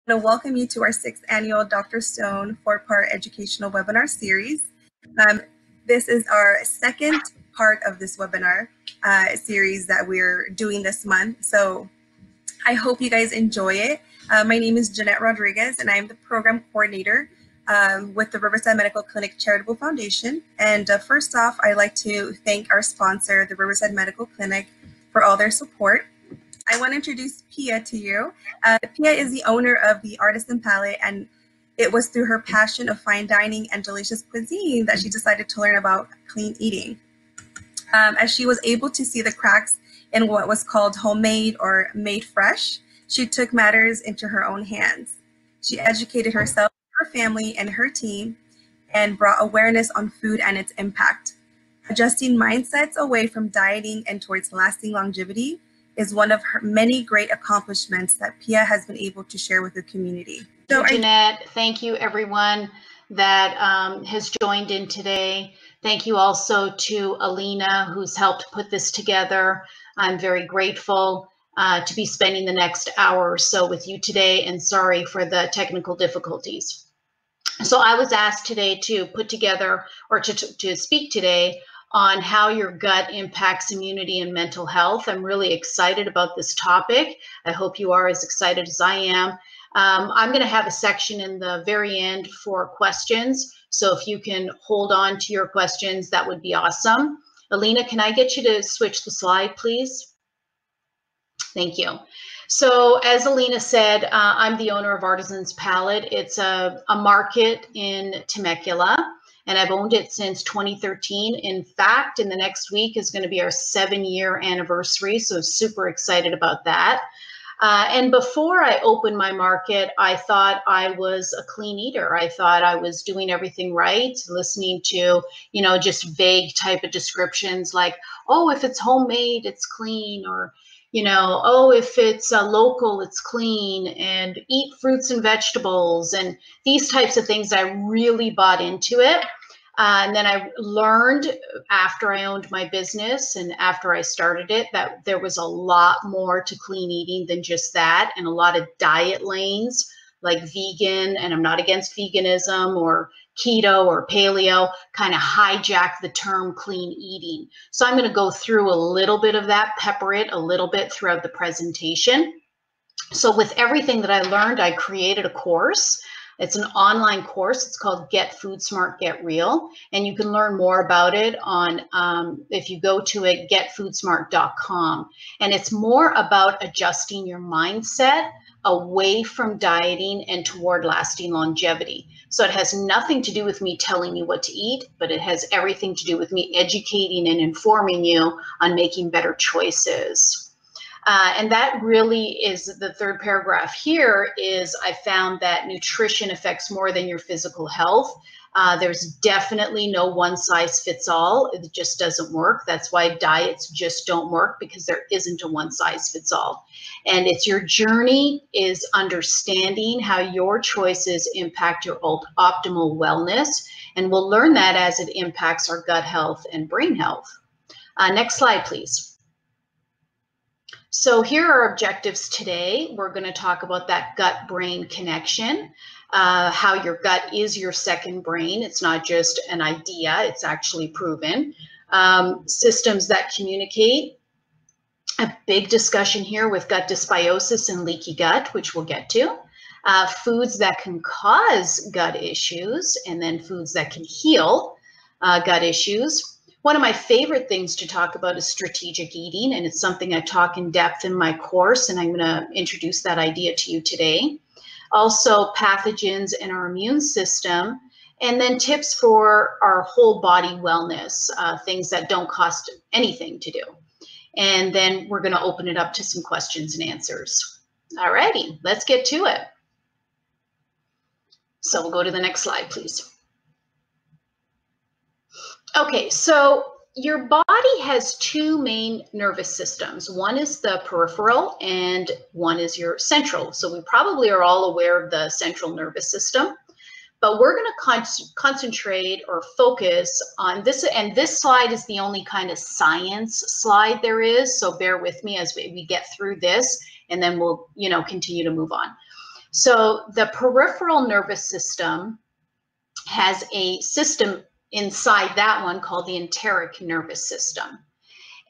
want to welcome you to our 6th annual Dr. Stone 4-part educational webinar series. This is our second part of this webinar series that we're doing this month. So I hope you guys enjoy it. My name is Jeanette Rodriguez, and I'm the program coordinator with the Riverside Medical Clinic Charitable Foundation. And first off, I'd like to thank our sponsor, the Riverside Medical Clinic, for all their support. I want to introduce Pia to you. Pia is the owner of the Artisan Palette, and it was through her passion of fine dining and delicious cuisine that she decided to learn about clean eating. As she was able to see the cracks in what was called homemade or made fresh, she took matters into her own hands. She educated herself, her family, and her team, and brought awareness on food and its impact. Adjusting mindsets away from dieting and towards lasting longevity is one of her many great accomplishments that Pia has been able to share with the community. So, Jeanette, thank you everyone that has joined in today. Thank you also to Alina, who's helped put this together. I'm very grateful to be spending the next hour or so with you today, and sorry for the technical difficulties. So I was asked today to put together, or to speak today on how your gut impacts immunity and mental health. I'm really excited about this topic. I hope you are as excited as I am. I'm going to have a section in the very end for questions. So if you can hold on to your questions, that would be awesome. Alina, can I get you to switch the slide, please? Thank you. So as Alina said, I'm the owner of Artisan's Palette. It's a market in Temecula, and I've owned it since 2013. In fact, in the next week is going to be our 7-year anniversary, so super excited about that. And before I opened my market, I thought I was a clean eater. I thought I was doing everything right, listening to, you know, just vague type of descriptions like, oh, if it's homemade, it's clean, or, you know, oh, if it's local, it's clean, and eat fruits and vegetables, and these types of things. I really bought into it. And then I learned after I owned my business and after I started it that there was a lot more to clean eating than just that, and a lot of diet lanes like vegan, and I'm not against veganism, or keto or paleo, kind of hijack the term clean eating. So I'm going to go through a little bit of that, pepper it a little bit throughout the presentation. So with everything that I learned, I created a course. It's an online course. It's called Get Food Smart, Get Real. And you can learn more about it on, if you go to it, getfoodsmart.com. And it's more about adjusting your mindset away from dieting and toward lasting longevity. So it has nothing to do with me telling you what to eat, but it has everything to do with me educating and informing you on making better choices. And that really is the third paragraph here. Is I found that nutrition affects more than your physical health. There's definitely no one size fits all. It just doesn't work. That's why diets just don't work, because there isn't a one size fits all. And it's your journey is understanding how your choices impact your optimal wellness. And we'll learn that as it impacts our gut health and brain health. Next slide, please. So here are our objectives today. We're going to talk about that gut-brain connection, how your gut is your second brain. It's not just an idea, it's actually proven. Systems that communicate. A big discussion here with gut dysbiosis and leaky gut, which we'll get to. Foods that can cause gut issues, and then foods that can heal gut issues. One of my favorite things to talk about is strategic eating, and it's something I talk in depth in my course, and I'm going to introduce that idea to you today. Also, pathogens in our immune system, and then tips for our whole body wellness, things that don't cost anything to do. And then we're going to open it up to some questions and answers. All righty, let's get to it. So we'll go to the next slide, please. Okay, so your body has two main nervous systems. One is the peripheral and one is your central. So we probably are all aware of the central nervous system, but we're going to concentrate or focus on this. And this slide is the only kind of science slide there is. So bear with me as we get through this, and then we'll, continue to move on. So the peripheral nervous system has a system inside that one called the enteric nervous system.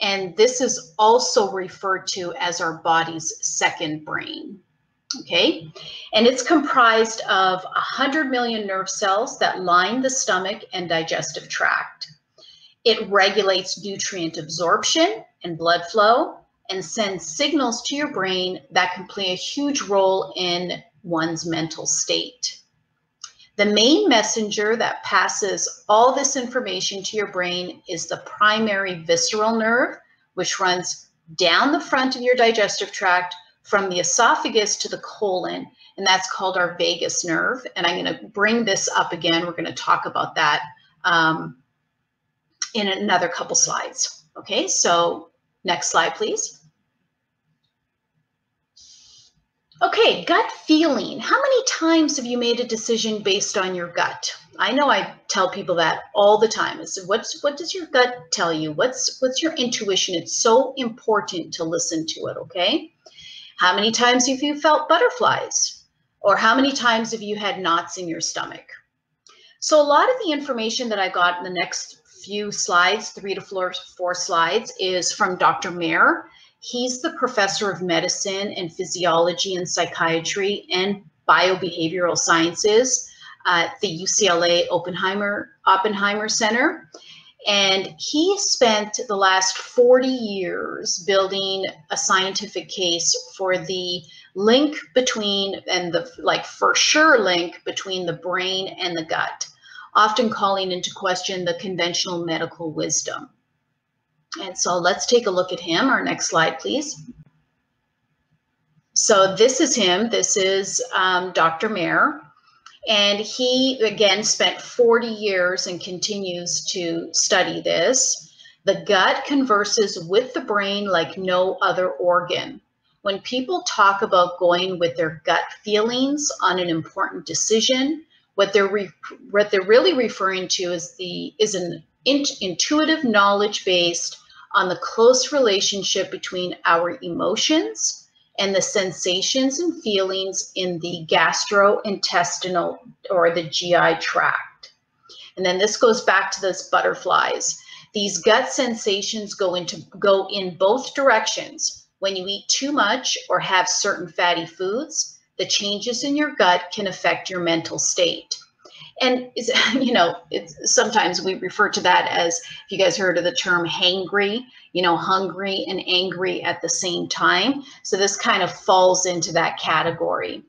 And this is also referred to as our body's second brain. Okay, and it's comprised of 100 million nerve cells that line the stomach and digestive tract. It regulates nutrient absorption and blood flow and sends signals to your brain that can play a huge role in one's mental state. The main messenger that passes all this information to your brain is the primary visceral nerve, which runs down the front of your digestive tract from the esophagus to the colon, and that's called our vagus nerve. And I'm going to bring this up again. We're going to talk about that in another couple slides. Okay, so next slide, please. Okay, gut feeling. How many times have you made a decision based on your gut? I know I tell people that all the time. I said, what does your gut tell you? What's your intuition? It's so important to listen to it, okay? How many times have you felt butterflies? Or how many times have you had knots in your stomach? So a lot of the information that I got in the next few slides, 3 to 4 slides, is from Dr. Mayer. He's the professor of medicine and physiology and psychiatry and biobehavioral sciences at the UCLA Oppenheimer Center. And he spent the last 40 years building a scientific case for the link between, and the for sure link between the brain and the gut, often calling into question the conventional medical wisdom. And so let's take a look at him. Our next slide, please. So this is him. This is Dr. Mayer. And he, again, spent 40 years and continues to study this. The gut converses with the brain like no other organ. When people talk about going with their gut feelings on an important decision, what they're really referring to is an intuitive knowledge based on the close relationship between our emotions and the sensations and feelings in the gastrointestinal or the GI tract. And then this goes back to those butterflies. These gut sensations go in both directions. When you eat too much or have certain fatty foods, the changes in your gut can affect your mental state. And sometimes we refer to that as, if you guys heard of the term hangry, hungry and angry at the same time. So this kind of falls into that category.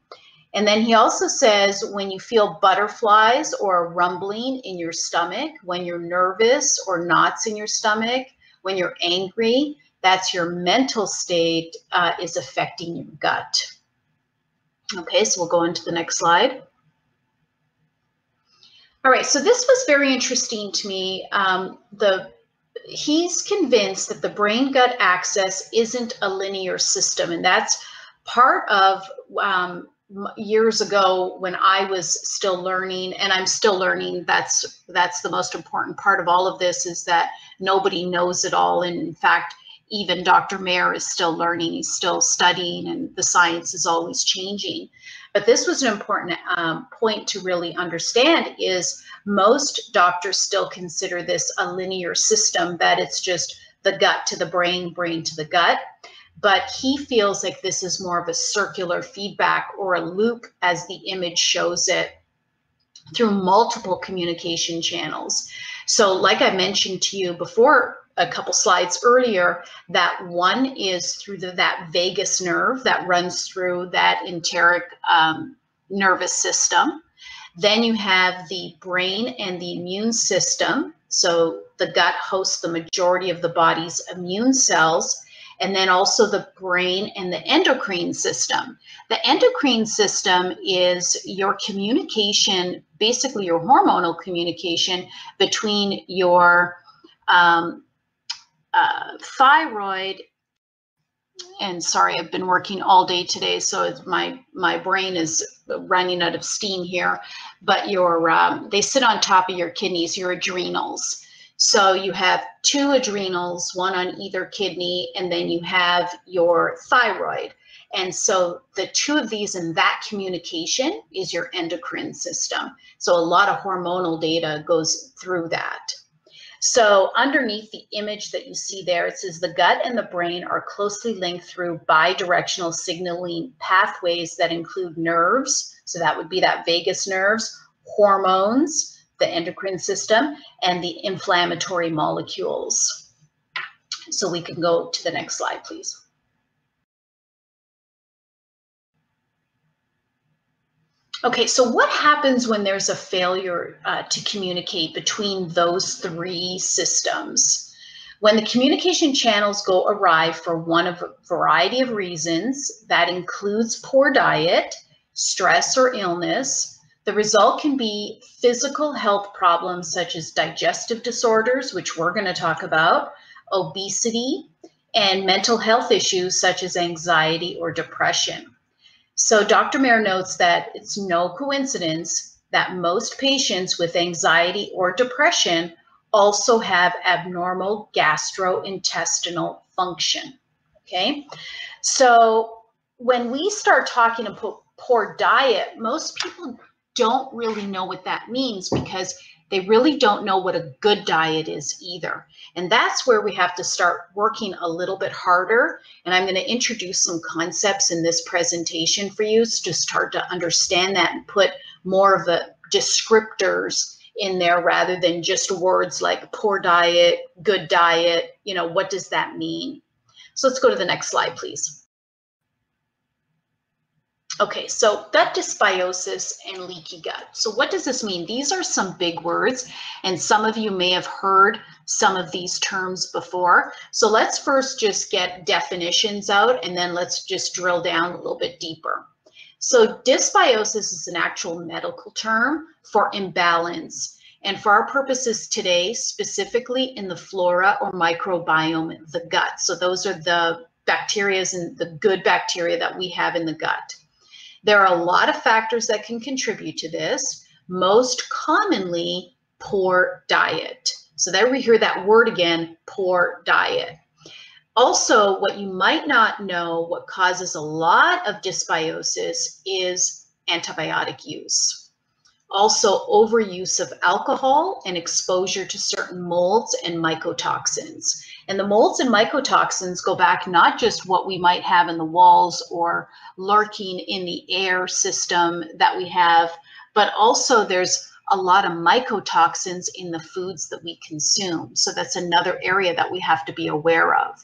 And then he also says, when you feel butterflies or a rumbling in your stomach, when you're nervous or knots in your stomach, when you're angry, that's your mental state is affecting your gut. Okay, so we'll go into the next slide. All right, so this was very interesting to me. He's convinced that the brain-gut axis isn't a linear system, and that's part of years ago when I was still learning, and I'm still learning. That's the most important part of all of this, is that nobody knows it all. And in fact, even Dr. Mayer is still learning, he's still studying, and the science is always changing. But this was an important point to really understand, is most doctors still consider this a linear system, that it's just the gut to the brain, brain to the gut. But he feels like this is more of a circular feedback, or a loop as the image shows it, through multiple communication channels. So like I mentioned to you before, a couple slides earlier, that one is through that vagus nerve that runs through that enteric nervous system. Then you have the brain and the immune system. So the gut hosts the majority of the body's immune cells. And then also the brain and the endocrine system. The endocrine system is your communication, basically your hormonal communication between your thyroid, and sorry, I've been working all day today, so my brain is running out of steam here, but they sit on top of your kidneys, your adrenals. So you have 2 adrenals, one on either kidney, and then you have your thyroid. And so the two of these and that communication is your endocrine system. So a lot of hormonal data goes through that. So underneath the image that you see there, it says the gut and the brain are closely linked through bidirectional signaling pathways that include nerves. So that would be that vagus nerves, hormones, the endocrine system, and the inflammatory molecules. So we can go to the next slide, please. Okay, so what happens when there's a failure to communicate between those three systems? When the communication channels go awry for one of a variety of reasons, that includes poor diet, stress, or illness, the result can be physical health problems such as digestive disorders, which we're going to talk about, obesity, and mental health issues such as anxiety or depression. So Dr. Mayer notes that it's no coincidence that most patients with anxiety or depression also have abnormal gastrointestinal function, okay? So when we start talking about poor diet, most people don't really know what that means because they really don't know what a good diet is either. And that's where we have to start working a little bit harder. And I'm going to introduce some concepts in this presentation for you to start to understand that and put more of the descriptors in there rather than just words like poor diet, good diet. You know, what does that mean? So let's go to the next slide, please. Okay, so gut dysbiosis and leaky gut. So what does this mean? These are some big words, and some of you may have heard some of these terms before. So let's first just get definitions out, and then let's just drill down a little bit deeper. So dysbiosis is an actual medical term for imbalance. And for our purposes today, specifically in the flora or microbiome of the gut. So those are the bacteria and the good bacteria that we have in the gut. There are a lot of factors that can contribute to this, most commonly poor diet. So there we hear that word again, poor diet. Also, what you might not know, what causes a lot of dysbiosis is antibiotic use. Also, overuse of alcohol and exposure to certain molds and mycotoxins. And the molds and mycotoxins go back not just what we might have in the walls or lurking in the air system that we have, but also there's a lot of mycotoxins in the foods that we consume. So that's another area that we have to be aware of.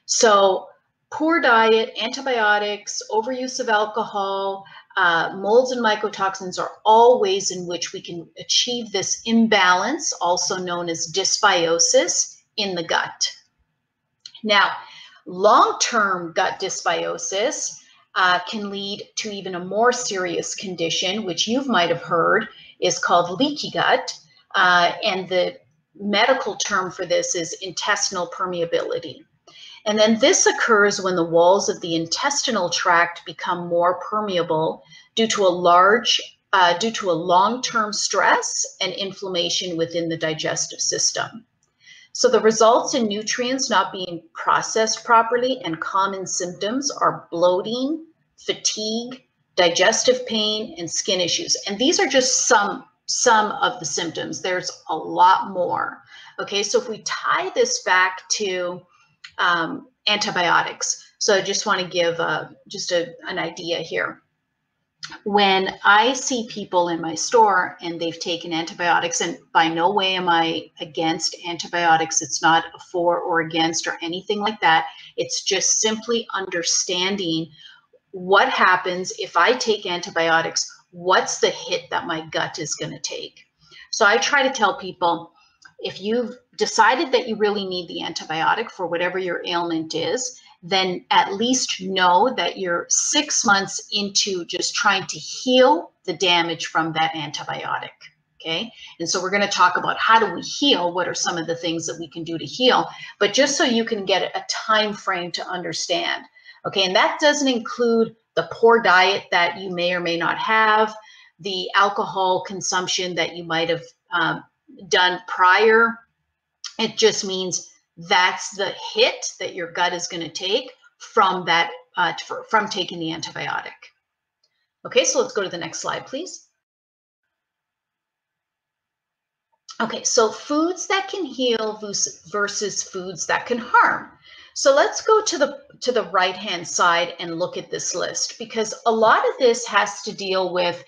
So poor diet, antibiotics, overuse of alcohol, molds and mycotoxins are all ways in which we can achieve this imbalance, also known as dysbiosis, in the gut. Now, long-term gut dysbiosis can lead to even a more serious condition, which you might have heard is called leaky gut, and the medical term for this is intestinal permeability. And then this occurs when the walls of the intestinal tract become more permeable due to a long-term stress and inflammation within the digestive system. So the results in nutrients not being processed properly, and common symptoms are bloating, fatigue, digestive pain, and skin issues. And these are just some of the symptoms. There's a lot more. Okay, so if we tie this back to antibiotics. So I just want to give an idea here. When I see people in my store and they've taken antibiotics, and by no way am I against antibiotics, it's not a for or against or anything like that. It's just simply understanding what happens if I take antibiotics, what's the hit that my gut is going to take. So I try to tell people, if you've decided that you really need the antibiotic for whatever your ailment is, then at least know that you're 6 months into just trying to heal the damage from that antibiotic, okay? And so we're going to talk about how do we heal, what are some of the things that we can do to heal, but just so you can get a time frame to understand, okay? And that doesn't include the poor diet that you may or may not have, the alcohol consumption that you might have done prior. It just means that's the hit that your gut is going to take from that from taking the antibiotic. Okay, so let's go to the next slide, please. Okay, so foods that can heal versus foods that can harm. So let's go to the right-hand side and look at this list, because a lot of this has to deal with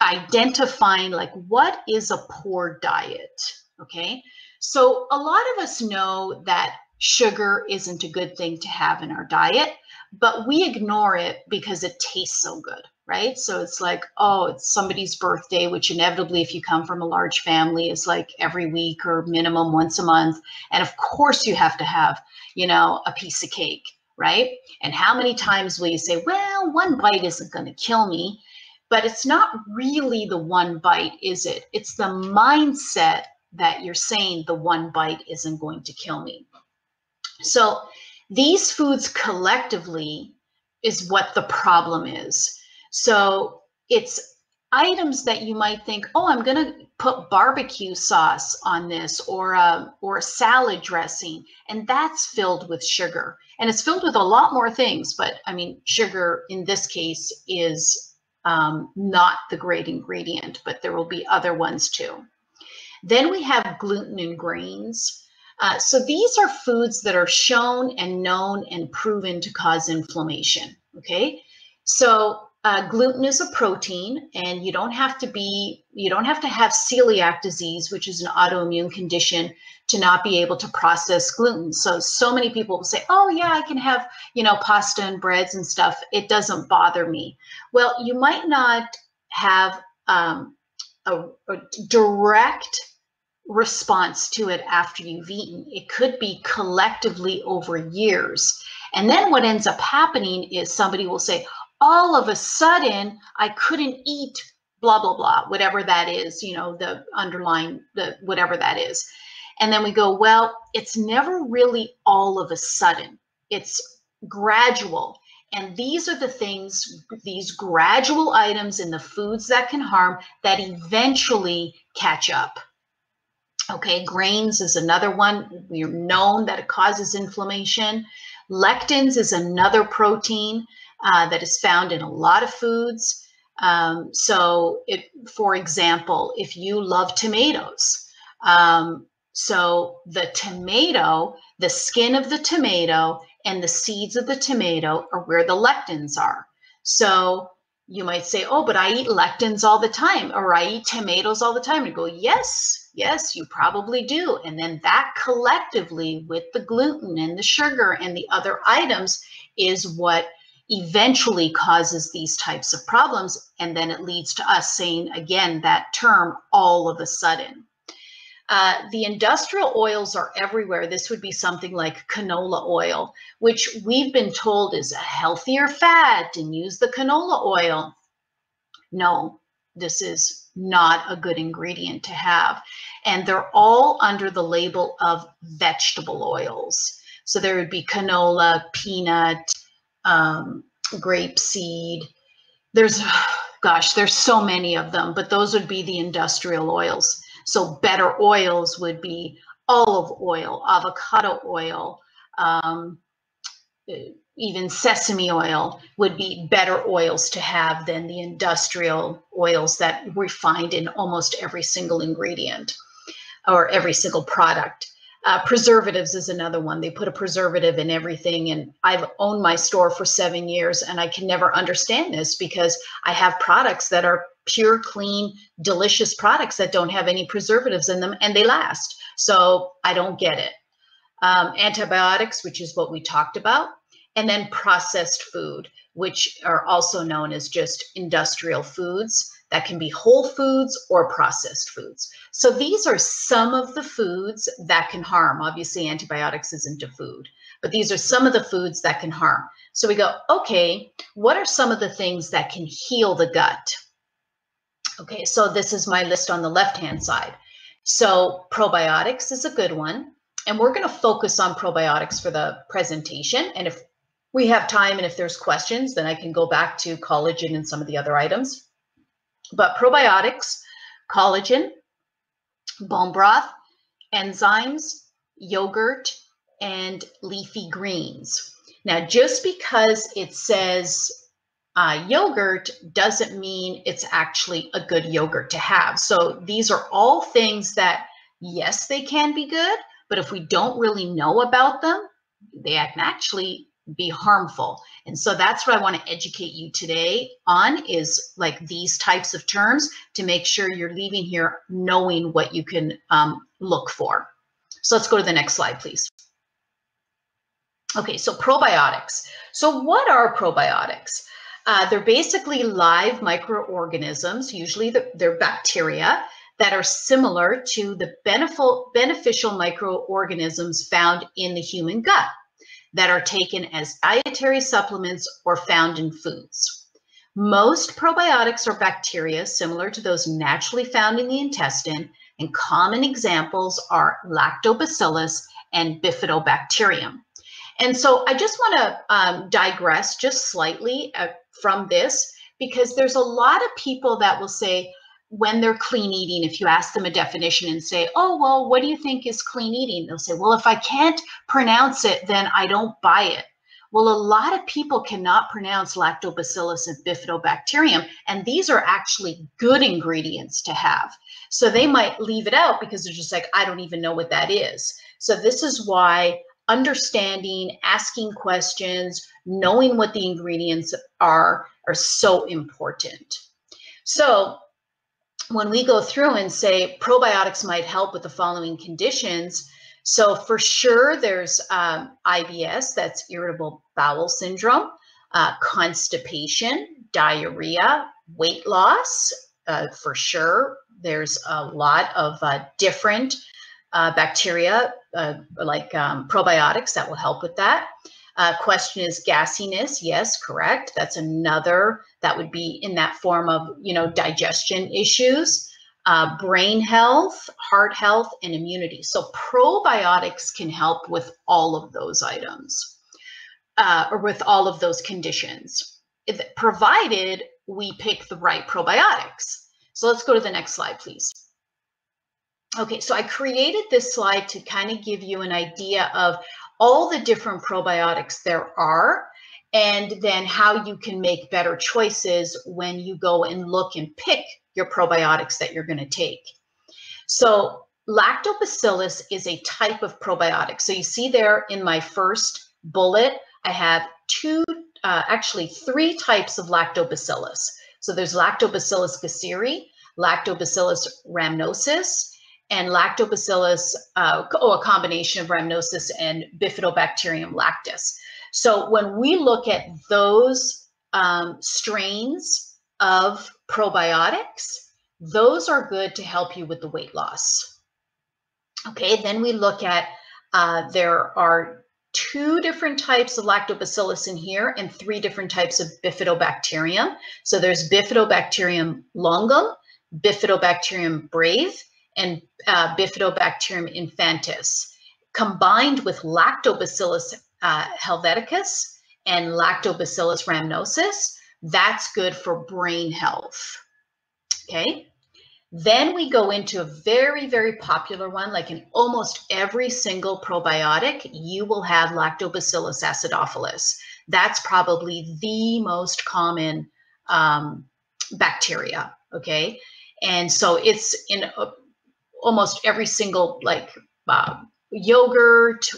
identifying like what is a poor diet. Okay, so a lot of us know that sugar isn't a good thing to have in our diet, but we ignore it because it tastes so good, right? So it's like, oh, it's somebody's birthday, which inevitably, if you come from a large family, is like every week or minimum once a month. And of course you have to have, you know, a piece of cake, right? And how many times will you say, well, one bite isn't going to kill me? But it's not really the one bite, is it? It's the mindset that you're saying the one bite isn't going to kill me. So these foods collectively is what the problem is. So it's items that you might think, oh, I'm going to put barbecue sauce on this, or a salad dressing, and that's filled with sugar. And it's filled with a lot more things, but I mean, sugar in this case is not the great ingredient, but there will be other ones too. Then we have gluten and grains. So these are foods that are shown and known and proven to cause inflammation. Okay, so gluten is a protein, and you don't have to have celiac disease, which is an autoimmune condition, to not be able to process gluten. So many people will say, oh yeah, I can have, you know, pasta and breads and stuff. It doesn't bother me. Well, you might not have a direct response to it after you've eaten. It could be collectively over years. And then what ends up happening is somebody will say, all of a sudden, I couldn't eat blah, blah, blah, whatever that is, you know, the underlying, whatever that is. And then we go, well, it's never really all of a sudden. It's gradual. And these are the things, these gradual items in the foods that can harm, that eventually catch up. Okay, grains is another one. We're known that it causes inflammation. Lectins is another protein that is found in a lot of foods. For example, if you love tomatoes, so the tomato, the skin of the tomato and the seeds of the tomato are where the lectins are. So you might say, oh, but I eat lectins all the time, or I eat tomatoes all the time. And go, yes, you probably do. And then that collectively with the gluten and the sugar and the other items is what eventually causes these types of problems. And then it leads to us saying, again, that term, all of a sudden. The industrial oils are everywhere. This would be something like canola oil, which we've been told is a healthier fat, and use the canola oil. No, this is not a good ingredient to have. And they're all under the label of vegetable oils. So there would be canola, peanut, grapeseed. There's so many of them, but those would be the industrial oils. So better oils would be olive oil, avocado oil, even sesame oil would be better oils to have than the industrial oils that we find in almost every single ingredient or every single product. Preservatives is another one. They put a preservative in everything, and I've owned my store for 7 years, and I can never understand this because I have products that are pure, clean, delicious products that don't have any preservatives in them, and they last. So I don't get it. Antibiotics, which is what we talked about, and then processed food, which are also known as just industrial foods. That can be whole foods or processed foods. So these are some of the foods that can harm. Obviously, antibiotics isn't a food, but these are some of the foods that can harm. So we go, okay, what are some of the things that can heal the gut? Okay, so this is my list on the left-hand side. So probiotics is a good one. And we're going to focus on probiotics for the presentation. And if we have time and if there's questions, then I can go back to collagen and some of the other items. But probiotics, collagen, bone broth, enzymes, yogurt, and leafy greens. Now, just because it says yogurt doesn't mean it's actually a good yogurt to have. So these are all things that, yes, they can be good, but if we don't really know about them, they can actually be harmful. And so that's what I want to educate you today on, is like these types of terms, to make sure you're leaving here knowing what you can look for. So let's go to the next slide, please. Okay, so probiotics. So what are probiotics? They're basically live microorganisms, usually they're bacteria, that are similar to the beneficial microorganisms found in the human gut, that are taken as dietary supplements or found in foods. Most probiotics are bacteria similar to those naturally found in the intestine, and common examples are lactobacillus and bifidobacterium. And so I just want to digress just slightly from this, because there's a lot of people that will say, when they're clean eating, if you ask them a definition and say, oh, well, what do you think is clean eating? They'll say, well, if I can't pronounce it, then I don't buy it. Well, a lot of people cannot pronounce lactobacillus and bifidobacterium, and these are actually good ingredients to have. So they might leave it out because they're just like, I don't even know what that is. So this is why understanding, asking questions, knowing what the ingredients are so important. So when we go through and say probiotics might help with the following conditions, so for sure there's IBS, that's irritable bowel syndrome, constipation, diarrhea, weight loss, for sure. There's a lot of different bacteria like probiotics that will help with that. Question is gassiness. Yes, correct. That's another that would be in that form of, digestion issues, brain health, heart health, and immunity. So probiotics can help with all of those items, or with all of those conditions, provided we pick the right probiotics. So let's go to the next slide, please. Okay, so I created this slide to kind of give you an idea of all the different probiotics there are, and then how you can make better choices when you go and look and pick your probiotics that you're going to take. So lactobacillus is a type of probiotic. So you see there in my first bullet, I have actually three types of lactobacillus. So there's Lactobacillus gasseri, Lactobacillus rhamnosus, and Lactobacillus, a combination of rhamnosus and Bifidobacterium lactis. So when we look at those strains of probiotics, those are good to help you with the weight loss. Okay, then we look at, there are 2 different types of lactobacillus in here and 3 different types of Bifidobacterium. So there's Bifidobacterium longum, Bifidobacterium brave, and Bifidobacterium infantis, combined with Lactobacillus helveticus and Lactobacillus rhamnosus. That's good for brain health. Okay. Then we go into a very, very popular one, like in almost every single probiotic, you will have Lactobacillus acidophilus. That's probably the most common bacteria, okay? And so it's in almost every single, like yogurt,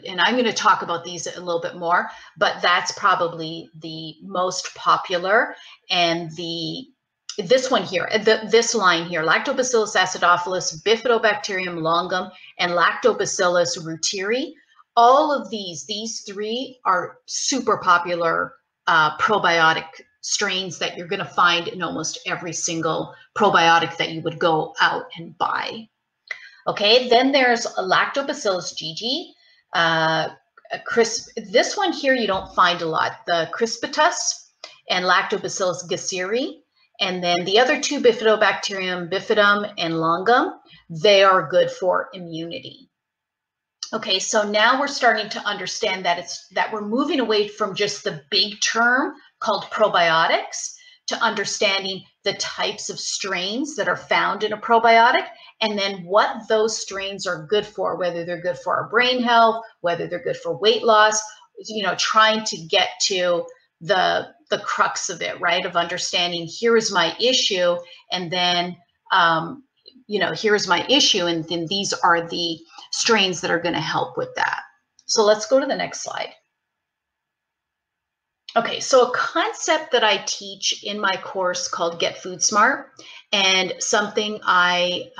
and I'm going to talk about these a little bit more, but that's probably the most popular. And this one here, this line here, Lactobacillus acidophilus, Bifidobacterium longum, and Lactobacillus reuteri, all of these 3 are super popular probiotic strains that you're going to find in almost every single probiotic that you would go out and buy. Okay, then there's Lactobacillus GG. This one here you don't find a lot, the crispatus and Lactobacillus gasseri. And then the other 2, Bifidobacterium bifidum and longum, they are good for immunity. Okay, so now we're starting to understand that we're moving away from just the big term called probiotics to understanding the types of strains that are found in a probiotic, and then what those strains are good for, whether they're good for our brain health, whether they're good for weight loss, trying to get to the crux of it, right? Of understanding, here is my issue, and then here's my issue, and then these are the strains that are going to help with that. So let's go to the next slide. Okay, so a concept that I teach in my course called Get Food Smart, and something I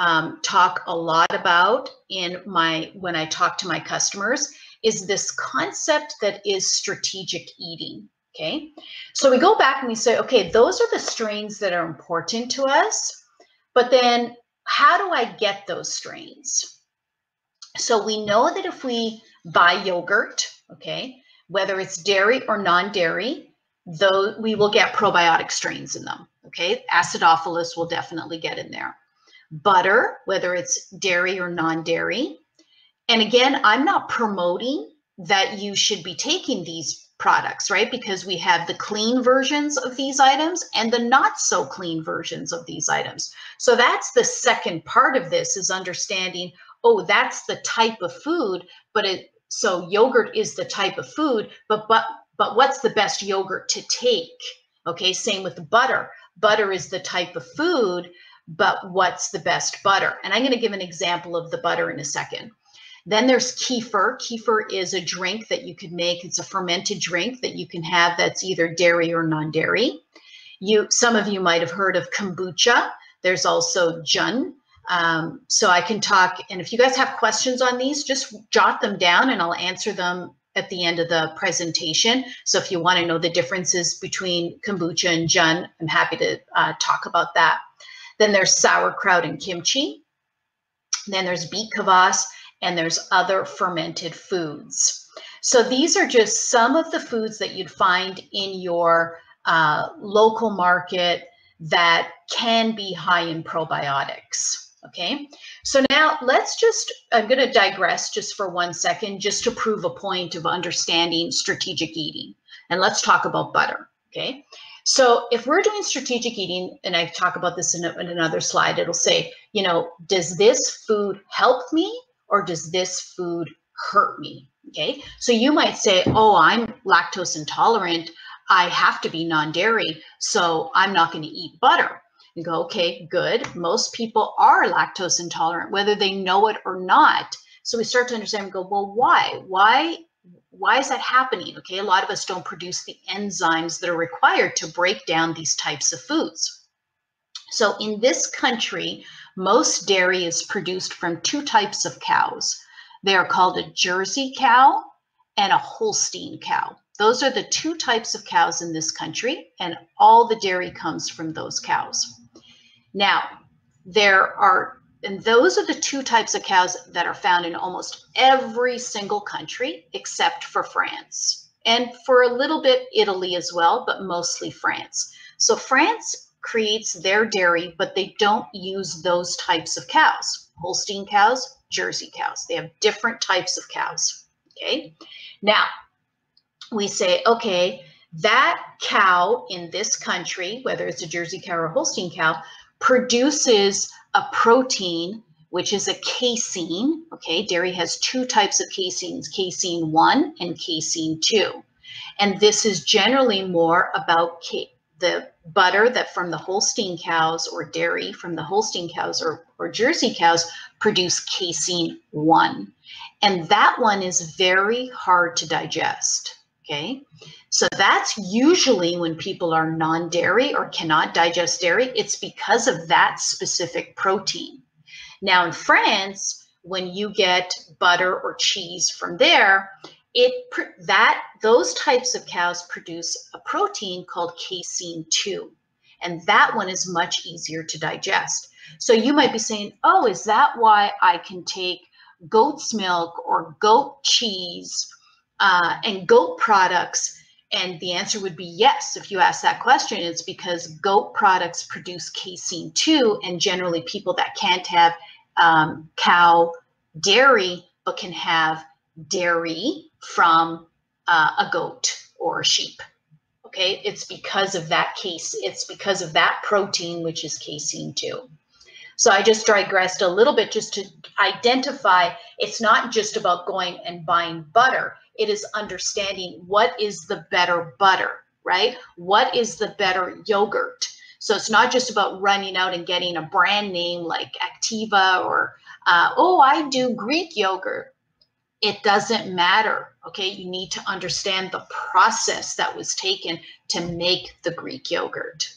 talk a lot about when I talk to my customers, is this concept that is strategic eating. Okay, so we go back and we say, okay, those are the strains that are important to us, but then how do I get those strains? So we know that if we buy yogurt, okay, whether it's dairy or non-dairy, though we will get probiotic strains in them, okay? Acidophilus will definitely get in there. Butter, whether it's dairy or non-dairy. And again, I'm not promoting that you should be taking these products, right? Because we have the clean versions of these items and the not so clean versions of these items. So that's the second part of this, is understanding, oh, that's the type of food, so yogurt is the type of food, but what's the best yogurt to take? Okay, same with butter. Butter is the type of food, but what's the best butter? And I'm going to give an example of the butter in a second. Then there's kefir. Kefir is a drink that you could make. It's a fermented drink that you can have that's either dairy or non-dairy. Some of you might have heard of kombucha. There's also jun. So I can talk, and if you guys have questions on these, just jot them down and I'll answer them at the end of the presentation. So if you want to know the differences between kombucha and jun, I'm happy to talk about that. Then there's sauerkraut and kimchi. Then there's beet kvass, and there's other fermented foods. So these are just some of the foods that you'd find in your local market that can be high in probiotics. Okay, so now I'm going to digress just for 1 second, just to prove a point of understanding strategic eating. And let's talk about butter. Okay, so if we're doing strategic eating, and I talk about this in another slide, it'll say, does this food help me or does this food hurt me? Okay, so you might say, oh, I'm lactose intolerant. I have to be non-dairy, so I'm not going to eat butter. You go, okay, good. Most people are lactose intolerant, whether they know it or not. So we start to understand and go, well, why? Why is that happening? Okay, a lot of us don't produce the enzymes that are required to break down these types of foods. So in this country, most dairy is produced from two types of cows. They are called a Jersey cow and a Holstein cow. Those are the two types of cows in this country, and all the dairy comes from those cows. Now, and those are the two types of cows that are found in almost every single country except for France, and for a little bit Italy as well, but mostly France. So France creates their dairy, but they don't use those types of cows. Holstein cows, Jersey cows. They have different types of cows. Okay. Now, we say, okay, that cow in this country, whether it's a Jersey cow or a Holstein cow, produces a protein, which is a casein. Okay, dairy has two types of caseins, casein 1 and casein 2. And this is generally more about the butter that from the Holstein cows, or dairy from the Holstein cows or Jersey cows, produce casein 1. And that one is very hard to digest. Okay, so that's usually when people are non-dairy or cannot digest dairy, it's because of that specific protein. Now in France, when you get butter or cheese from there, those types of cows produce a protein called casein 2, and that one is much easier to digest. So you might be saying, oh, is that why I can take goat's milk or goat cheese and goat products? And the answer would be yes. If you ask that question, it's because goat products produce casein 2, and generally people that can't have cow dairy but can have dairy from a goat or a sheep. Okay, it's because of that it's because of that protein, which is casein 2. So I just digressed a little bit just to identify it's not just about going and buying butter. It is understanding what is the better butter, right? What is the better yogurt? So it's not just about running out and getting a brand name like Activa or, oh, I do Greek yogurt. It doesn't matter, okay? You need to understand the process that was taken to make the Greek yogurt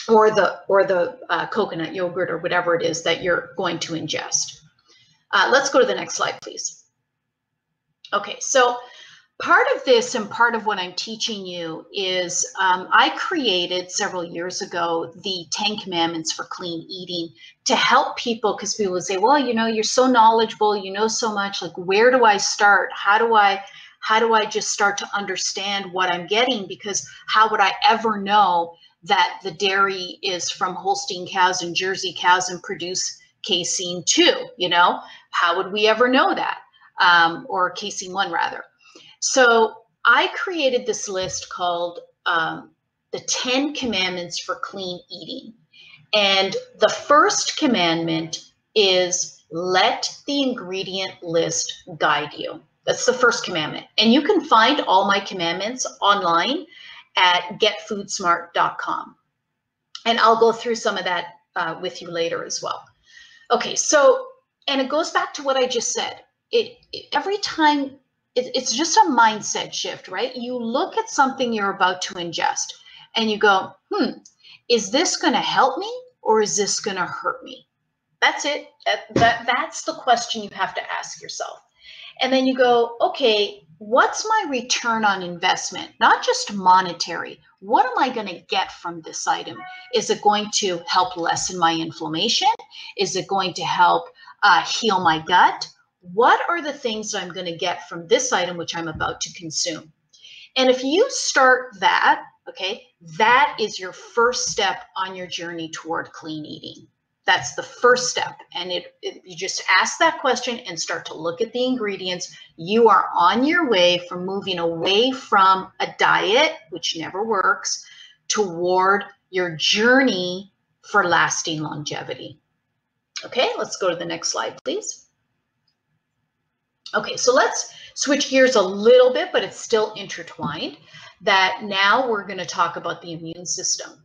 or the coconut yogurt or whatever it is that you're going to ingest. Let's go to the next slide, please. Okay, so part of this and part of what I'm teaching you is I created several years ago the 10 Commandments for Clean Eating to help people, because people would say, well, you know, you're so knowledgeable, you know so much, like where do I start? How do I just start to understand what I'm getting? Because how would I ever know that the dairy is from Holstein cows and Jersey cows and produce casein 2, you know? How would we ever know that? Or casein 1 rather. So I created this list called the 10 Commandments for Clean Eating. And the first commandment is let the ingredient list guide you. That's the first commandment. And you can find all my commandments online at getfoodsmart.com. And I'll go through some of that with you later as well. Okay, so, and it goes back to what I just said. Every time, it's just a mindset shift, right? You look at something you're about to ingest and you go, is this going to help me or is this going to hurt me? That's it. That's the question you have to ask yourself. And then you go, okay, what's my return on investment? Not just monetary. What am I going to get from this item? Is it going to help lessen my inflammation? Is it going to help heal my gut? What are the things I'm going to get from this item which I'm about to consume? And if you start that, okay, that is your first step on your journey toward clean eating. That's the first step. And you just ask that question and start to look at the ingredients. You are on your way from moving away from a diet, which never works, toward your journey for lasting longevity. Okay, let's go to the next slide, please. Okay, so let's switch gears a little bit, but it's still intertwined. That now we're going to talk about the immune system.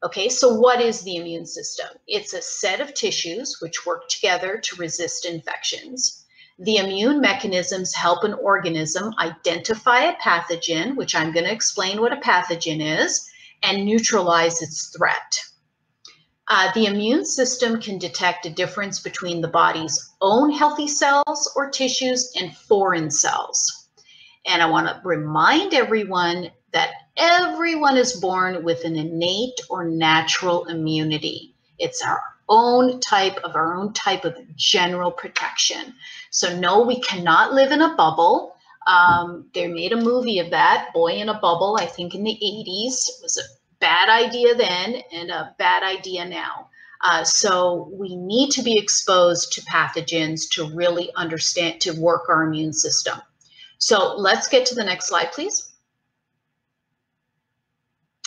Okay, so what is the immune system? It's a set of tissues which work together to resist infections. The immune mechanisms help an organism identify a pathogen, which I'm going to explain what a pathogen is, and neutralize its threat. The immune system can detect a difference between the body's own healthy cells or tissues and foreign cells. And I want to remind everyone that everyone is born with an innate or natural immunity. It's our own type of general protection. So no, we cannot live in a bubble. They made a movie of that, Boy in a Bubble, I think in the 80s. It was a bad idea then and a bad idea now. So we need to be exposed to pathogens to really understand, to work our immune system. So let's get to the next slide, please.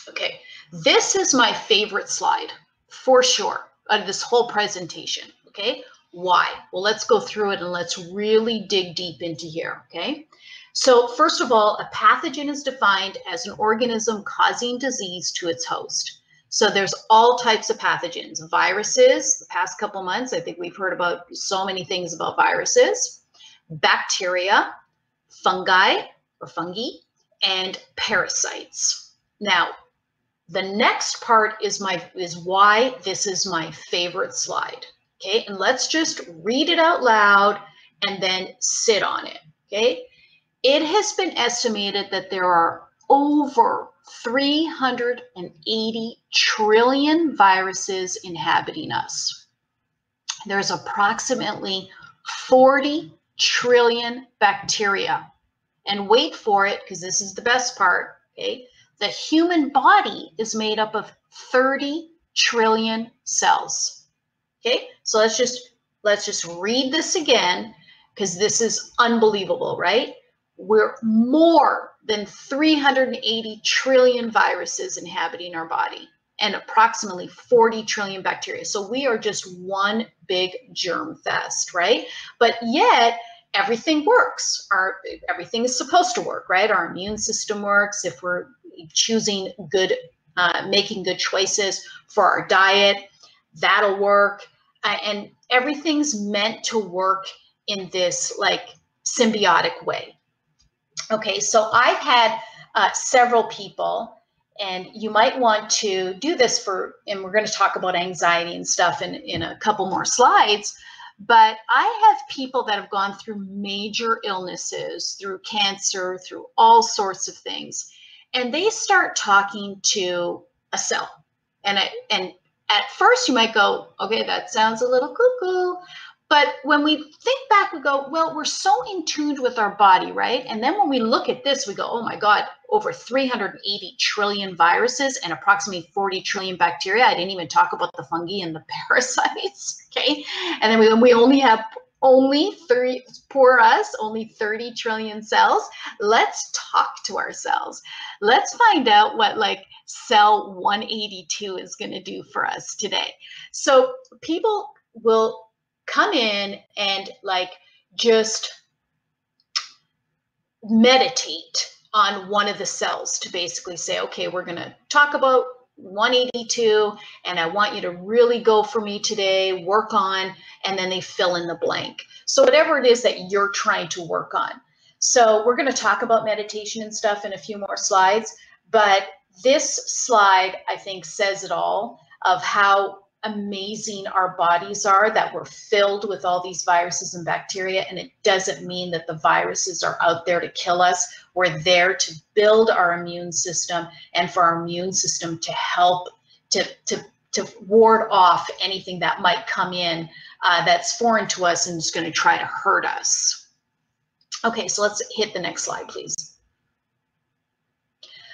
Okay, this is my favorite slide for sure out of this whole presentation. Okay, why? Well, let's go through it and let's really dig deep into here. Okay, so first of all, a pathogen is defined as an organism causing disease to its host. So there's all types of pathogens. Viruses, the past couple months, I think we've heard about so many things about viruses, bacteria, fungi or fungi, and parasites. Now, the next part is why this is my favorite slide. Okay, and let's just read it out loud and then sit on it. Okay, it has been estimated that there are over 380 trillion viruses inhabiting us. There's approximately 40 trillion bacteria. And wait for it, because this is the best part, okay? The human body is made up of 30 trillion cells. Okay, so let's just read this again, because this is unbelievable, right? We're more than 380 trillion viruses inhabiting our body. and approximately 40 trillion bacteria. So we are just one big germ fest, right? But yet everything works. Everything is supposed to work, right? Our immune system works if we're choosing good, making good choices for our diet. That'll work. And everything's meant to work in this like symbiotic way. Okay, so I've had several people, and you might want to do this for, and we're going to talk about anxiety and stuff in a couple more slides, but I have people that have gone through major illnesses, through cancer, through all sorts of things, and they start talking to a cell. And at first you might go, okay, that sounds a little cuckoo. But when we think back, we go, well, we're so in tune with our body, right? And then when we look at this, we go, oh my God, over 380 trillion viruses and approximately 40 trillion bacteria. I didn't even talk about the fungi and the parasites, okay? And then we only have only 30 trillion cells. Let's talk to ourselves. Let's find out what like cell 182 is going to do for us today. So people will come in and like just meditate on one of the cells to basically say, okay, we're going to talk about 182 and I want you to really go for me today, work on, and then they fill in the blank. So whatever it is that you're trying to work on. So we're going to talk about meditation and stuff in a few more slides, but this slide I think says it all of how amazing our bodies are, that we're filled with all these viruses and bacteria, and it doesn't mean that the viruses are out there to kill us. We're there to build our immune system and for our immune system to help to ward off anything that might come in that's foreign to us and is going to try to hurt us. Okay, so let's hit the next slide, please.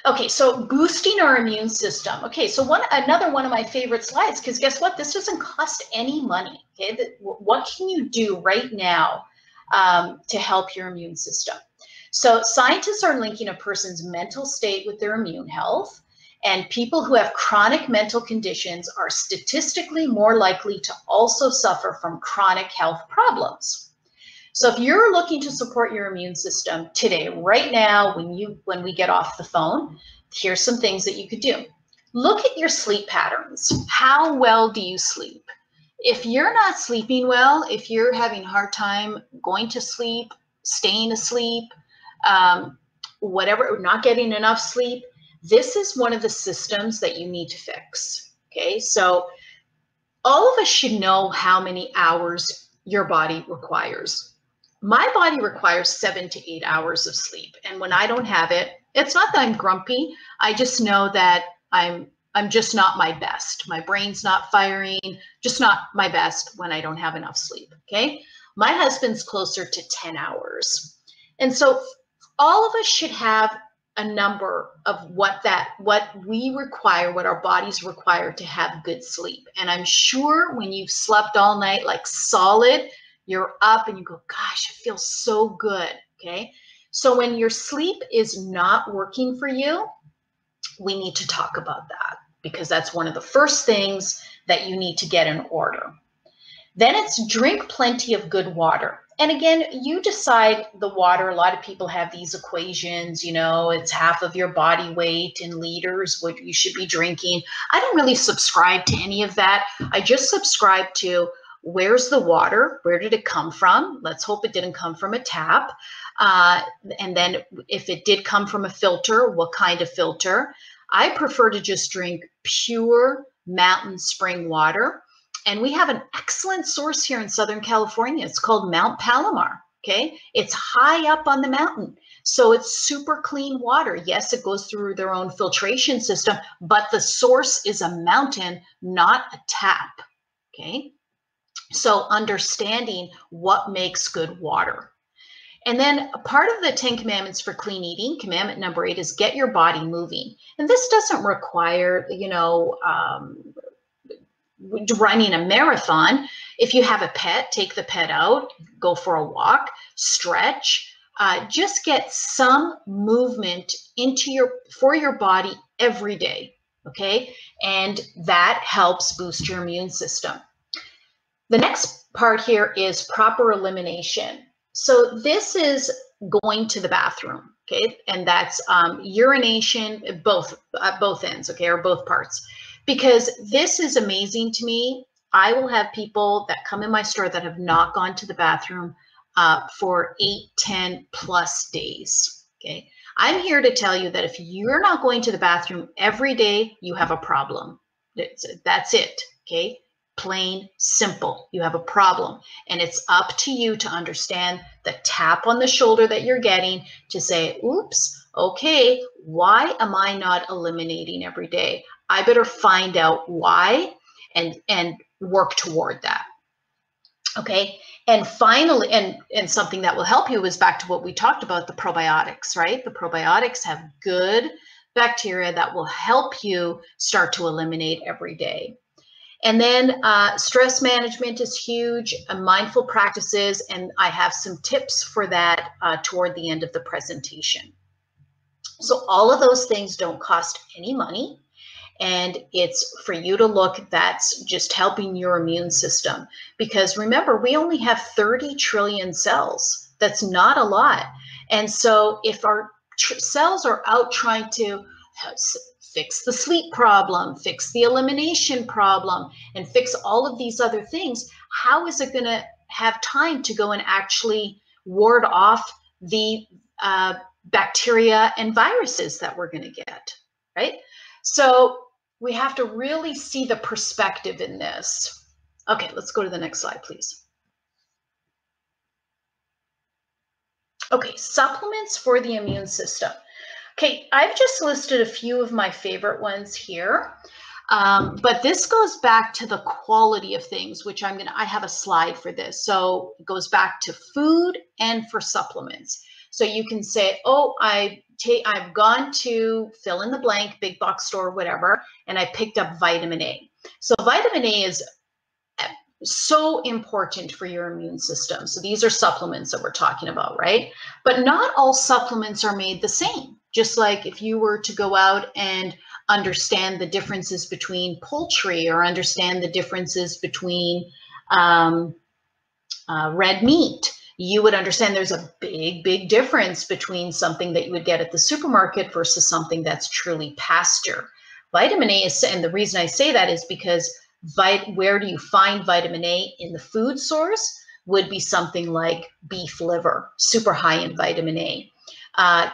Okay, so boosting our immune system. Okay, so another one of my favorite slides, because guess what? This doesn't cost any money. Okay, what can you do right now to help your immune system? So scientists are linking a person's mental state with their immune health, and people who have chronic mental conditions are statistically more likely to also suffer from chronic health problems. So if you're looking to support your immune system today, right now, when we get off the phone, here's some things that you could do. Look at your sleep patterns. How well do you sleep? If you're not sleeping well, if you're having a hard time going to sleep, staying asleep, whatever, not getting enough sleep, this is one of the systems that you need to fix. Okay, so all of us should know how many hours your body requires. My body requires 7 to 8 hours of sleep. And when I don't have it, it's not that I'm grumpy. I just know that I'm just not my best. My brain's not firing, just not my best when I don't have enough sleep, okay? My husband's closer to 10 hours. And so all of us should have a number of what we require, what our bodies require to have good sleep. And I'm sure when you've slept all night like solid, you're up and you go, gosh, it feels so good, okay? So when your sleep is not working for you, we need to talk about that because that's one of the first things that you need to get in order. Then it's drink plenty of good water. And again, you decide the water. A lot of people have these equations, you know, it's half of your body weight in liters, what you should be drinking. I don't really subscribe to any of that. I just subscribe to where's the water? Where did it come from? Let's hope it didn't come from a tap. And then if it did come from a filter, what kind of filter? I prefer to just drink pure mountain spring water. And we have an excellent source here in Southern California. It's called Mount Palomar, okay? It's high up on the mountain. So it's super clean water. Yes, it goes through their own filtration system, but the source is a mountain, not a tap, okay? So understanding what makes good water. And then a part of the 10 commandments for clean eating, commandment number 8 is get your body moving. And this doesn't require, you know, running a marathon. If you have a pet, take the pet out, go for a walk, stretch, just get some movement for your body every day. okay? And that helps boost your immune system. The next part here is proper elimination. So this is going to the bathroom, okay? And that's urination, both ends, okay, or both parts. Because this is amazing to me. I will have people that come in my store that have not gone to the bathroom for 8, 10 plus days, okay? I'm here to tell you that if you're not going to the bathroom every day, you have a problem. That's it, okay? Plain simple. You have a problem, and it's up to you to understand the tap on the shoulder that you're getting to say, oops, okay, why am I not eliminating every day? I better find out why and work toward that. Okay. And finally, and something that will help you is back to what we talked about, the probiotics, right? The probiotics have good bacteria that will help you start to eliminate every day. And then stress management is huge, mindful practices, and I have some tips for that toward the end of the presentation. So all of those things don't cost any money, and it's for you to look, that's just helping your immune system. Because remember, we only have 30 trillion cells. That's not a lot. And so if our cells are out trying to fix the sleep problem, fix the elimination problem, and fix all of these other things, how is it going to have time to go and actually ward off the bacteria and viruses that we're going to get, right? So we have to really see the perspective in this. Okay, let's go to the next slide, please. Okay, supplements for the immune system. Okay, I've just listed a few of my favorite ones here, but this goes back to the quality of things, which I have a slide for this. So it goes back to food and for supplements. So you can say, oh, I've gone to fill in the blank, big box store, whatever, and I picked up vitamin A. So vitamin A is so important for your immune system. So these are supplements that we're talking about, right? But not all supplements are made the same. Just like if you were to go out and understand the differences between poultry or understand the differences between red meat, you would understand there's a big, big difference between something that you would get at the supermarket versus something that's truly pasture. Vitamin A is, and the reason I say that is because where do you find vitamin A in the food source would be something like beef liver, super high in vitamin A.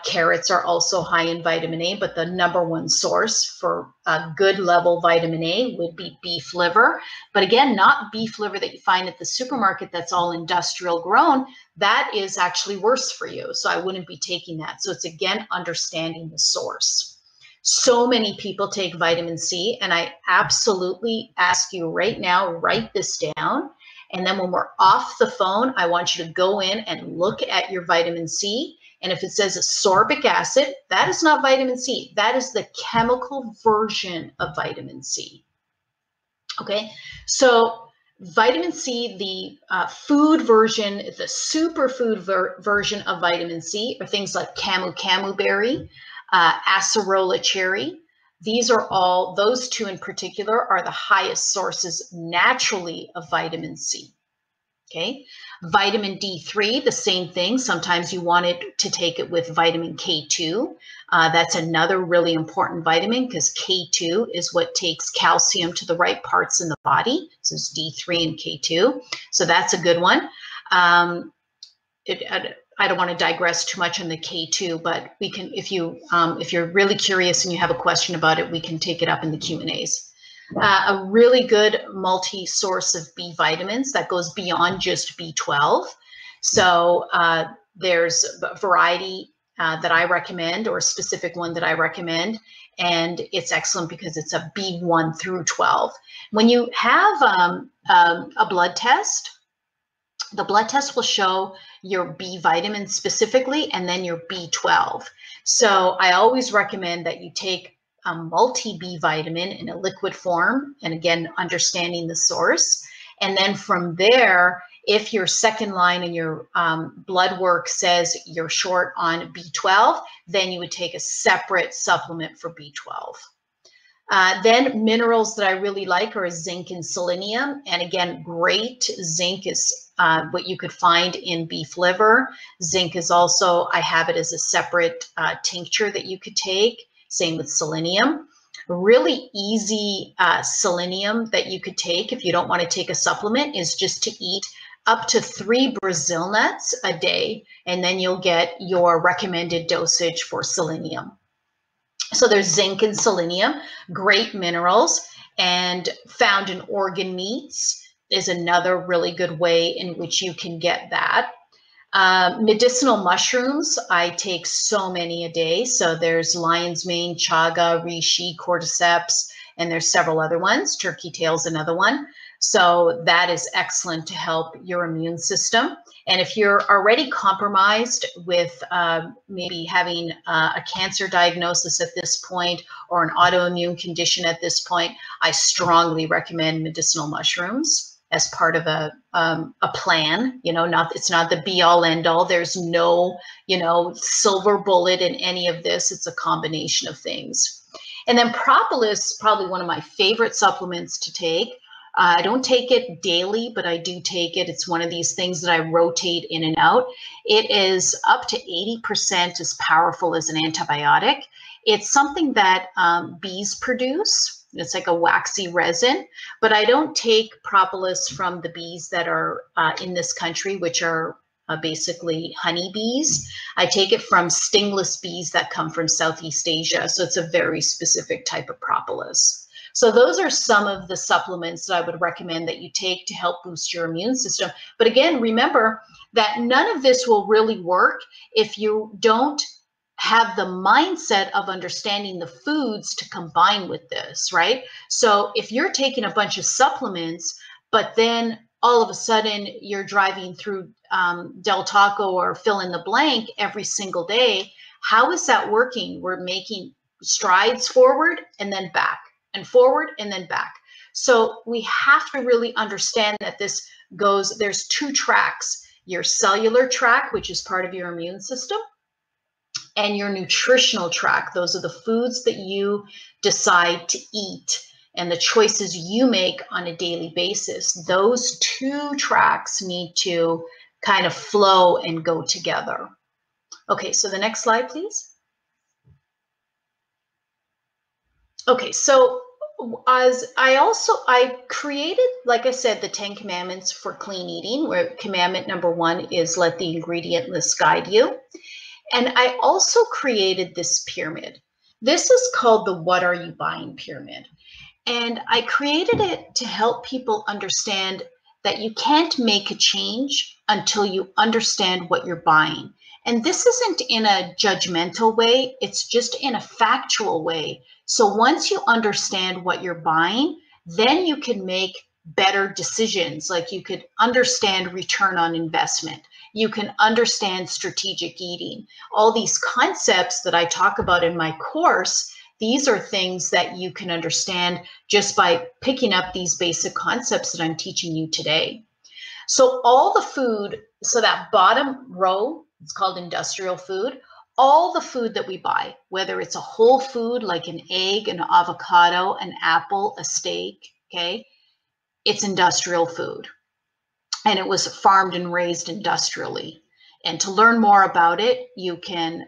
Carrots are also high in vitamin A, but the #1 source for a good level vitamin A would be beef liver. But again, not beef liver that you find at the supermarket that's all industrial grown. That is actually worse for you. So I wouldn't be taking that. So it's again, understanding the source. So many people take vitamin C, and I absolutely ask you right now, write this down. And then when we're off the phone, I want you to go in and look at your vitamin C. And if it says ascorbic acid, that is not vitamin C. That is the chemical version of vitamin C. Okay, so vitamin C, the food version, the superfood version of vitamin C are things like camu berry, acerola cherry. These are all, those two in particular, are the highest sources naturally of vitamin C. Okay, vitamin D3, the same thing. Sometimes you want it to take it with vitamin K2. That's another really important vitamin because K2 is what takes calcium to the right parts in the body. So it's D3 and K2. So that's a good one. I don't want to digress too much on the K2, but we can, if you're really curious and you have a question about it, we can take it up in the Q&As. A really good multi-source of B vitamins that goes beyond just B12. So there's a variety that I recommend, or a specific one that I recommend, and it's excellent because it's a B1 through 12. When you have a blood test, the blood test will show your B vitamin specifically and then your B12. So I always recommend that you take a multi-B vitamin in a liquid form, and again, understanding the source. And then from there, if your second line in your blood work says you're short on B12, then you would take a separate supplement for B12. Then minerals that I really like are zinc and selenium. And again, great zinc is what you could find in beef liver. Zinc is also, I have it as a separate tincture that you could take. Same with selenium. Really easy selenium that you could take if you don't want to take a supplement is just to eat up to 3 Brazil nuts a day, and then you'll get your recommended dosage for selenium. So there's zinc and selenium, great minerals, and found in organ meats is another really good way in which you can get that. Medicinal mushrooms, I take so many a day. So there's lion's mane, chaga, reishi, cordyceps, and there's several other ones. Turkey tail's another one. So that is excellent to help your immune system. And if you're already compromised with maybe having a cancer diagnosis at this point or an autoimmune condition at this point, I strongly recommend medicinal mushrooms as part of a plan. You know, it's not the be all end all. There's no, you know, silver bullet in any of this. It's a combination of things. And then propolis, probably one of my favorite supplements to take. I don't take it daily, but I do take it. It's one of these things that I rotate in and out. It is up to 80% as powerful as an antibiotic. It's something that bees produce. It's like a waxy resin, but I don't take propolis from the bees that are in this country, which are basically honeybees. I take it from stingless bees that come from Southeast Asia. So it's a very specific type of propolis. So those are some of the supplements that I would recommend that you take to help boost your immune system. But again, remember that none of this will really work if you don't have the mindset of understanding the foods to combine with this, right? So if you're taking a bunch of supplements, but then all of a sudden you're driving through Del Taco or fill in the blank every single day, how is that working? We're making strides forward and then back, and forward and then back. So we have to really understand that this goes, there's 2 tracks, your cellular track, which is part of your immune system, and your nutritional track. Those are the foods that you decide to eat and the choices you make on a daily basis. Those 2 tracks need to kind of flow and go together. Okay, so the next slide, please. Okay, so as I created, like I said, the 10 commandments for clean eating, where commandment number 1 is let the ingredient list guide you. And I also created this pyramid. This is called the What Are You Buying pyramid. And I created it to help people understand that you can't make a change until you understand what you're buying. And this isn't in a judgmental way, it's just in a factual way. So once you understand what you're buying, then you can make better decisions. Like you could understand return on investment. You can understand strategic eating. All these concepts that I talk about in my course, these are things that you can understand just by picking up these basic concepts that I'm teaching you today. So all the food, so that bottom row, it's called industrial food. All the food that we buy, whether it's a whole food like an egg, an avocado, an apple, a steak, okay, it's industrial food. And it was farmed and raised industrially. And to learn more about it, you can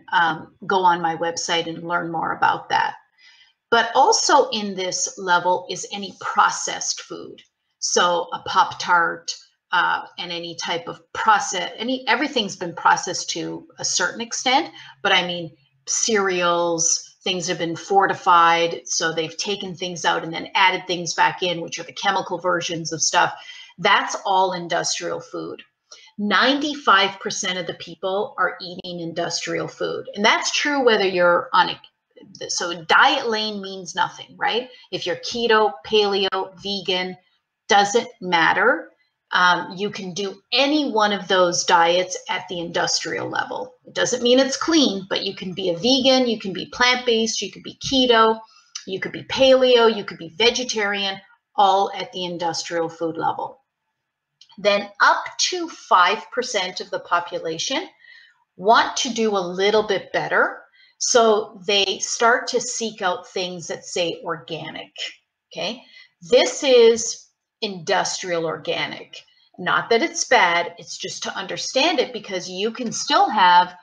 go on my website and learn more about that. But also in this level is any processed food. So a Pop-Tart and any type of everything's been processed to a certain extent, but I mean cereals, things have been fortified. So they've taken things out and then added things back in, which are the chemical versions of stuff. That's all industrial food. 95% of the people are eating industrial food. And that's true whether you're on so diet lane means nothing, right? If you're keto, paleo, vegan, doesn't matter. You can do any one of those diets at the industrial level. It doesn't mean it's clean, but you can be a vegan, you can be plant-based, you could be keto, you could be paleo, you could be vegetarian, all at the industrial food level. Then up to 5% of the population want to do a little bit better. So they start to seek out things that say organic. Okay. This is industrial organic. Not that it's bad, it's just to understand it, because you can still have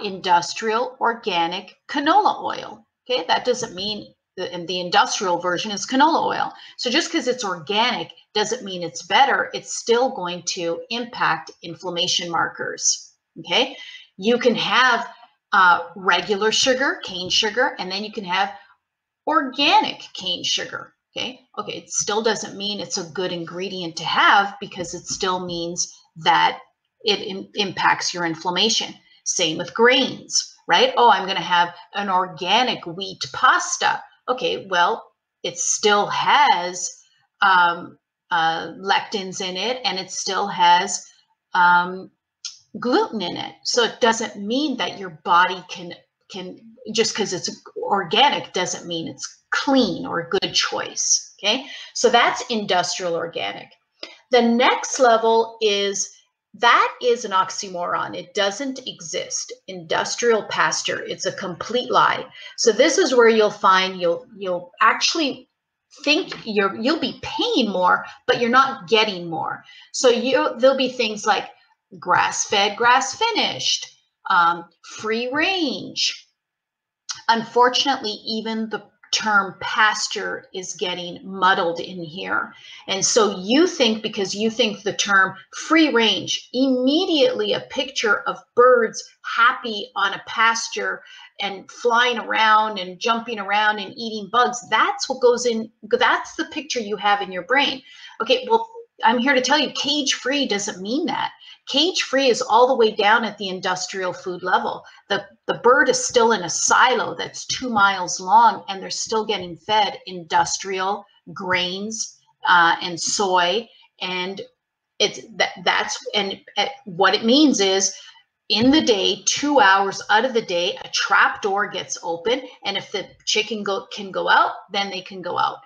industrial organic canola oil. Okay, that doesn't mean, and the industrial version is canola oil. So just because it's organic doesn't mean it's better. It's still going to impact inflammation markers. Okay, you can have regular sugar, cane sugar, and then you can have organic cane sugar. Okay, it still doesn't mean it's a good ingredient to have, because it still means that it impacts your inflammation. Same with grains, right? Oh, I'm going to have an organic wheat pasta. Okay, well, it still has lectins in it, and it still has gluten in it. So it doesn't mean that your body can just because it's organic doesn't mean it's clean or a good choice. Okay, so that's industrial organic. The next level is an oxymoron. It doesn't exist. Industrial pasture, it's a complete lie. So this is where you'll find you'll actually think you'll be paying more, but you're not getting more. So there'll be things like grass-fed, grass-finished, free range. Unfortunately, even the term pasture is getting muddled in here. And so you think, because you think the term free range, immediately a picture of birds happy on a pasture and flying around and jumping around and eating bugs, that's what goes in, that's the picture you have in your brain. Okay, well, I'm here to tell you, cage-free doesn't mean that. Cage-free is all the way down at the industrial food level. The bird is still in a silo that's 2 miles long, and they're still getting fed industrial grains and soy. And what it means is, in the day, 2 hours out of the day, a trap door gets open, and if the chicken can go out, then they can go out.